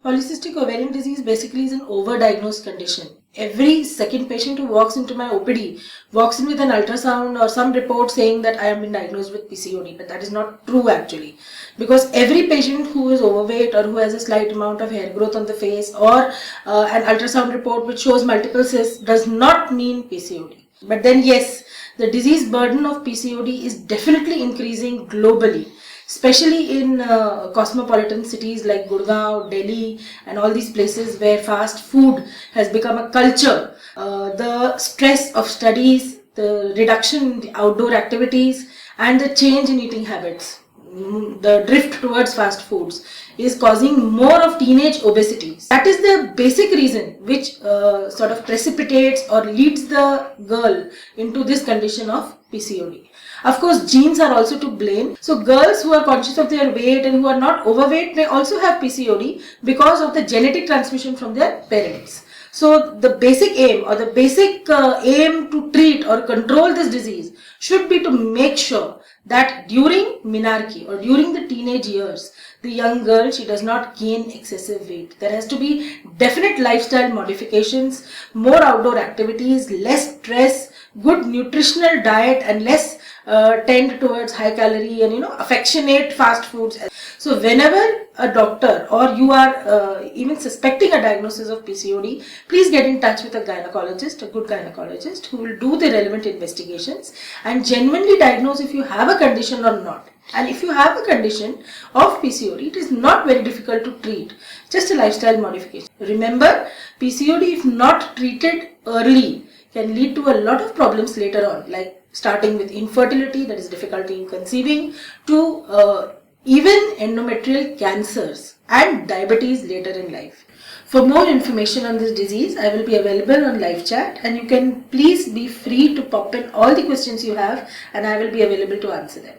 Polycystic ovarian disease basically is an overdiagnosed condition. Every second patient who walks into my OPD walks in with an ultrasound or some report saying that I have been diagnosed with PCOD, but that is not true actually. Because every patient who is overweight or who has a slight amount of hair growth on the face or an ultrasound report which shows multiple cysts does not mean PCOD. But then yes, the disease burden of PCOD is definitely increasing globally, especially in cosmopolitan cities like Gurgaon, Delhi and all these places where fast food has become a culture. The stress of studies, the reduction in the outdoor activities and the change in eating habits, the drift towards fast foods is causing more of teenage obesity. That is the basic reason which sort of precipitates or leads the girl into this condition of PCOD. Of course, genes are also to blame. So girls who are conscious of their weight and who are not overweight may also have PCOD because of the genetic transmission from their parents. So the basic aim or the basic aim to treat or control this disease should be to make sure that during menarche or during the teenage years, the young girl, she does not gain excessive weight. There has to be definite lifestyle modifications, more outdoor activities, less stress, good nutritional diet and less tend towards high calorie and affectionate fast foods. So whenever a doctor or you are even suspecting a diagnosis of PCOD, please get in touch with a gynecologist, a good gynecologist who will do the relevant investigations and genuinely diagnose if you have a condition or not. And if you have a condition of PCOD, it is not very difficult to treat, just a lifestyle modification. Remember, PCOD if not treated early can lead to a lot of problems later on, like starting with infertility, that is difficulty in conceiving, to even endometrial cancers and diabetes later in life. For more information on this disease, I will be available on live chat and you can please be free to pop in all the questions you have and I will be available to answer them.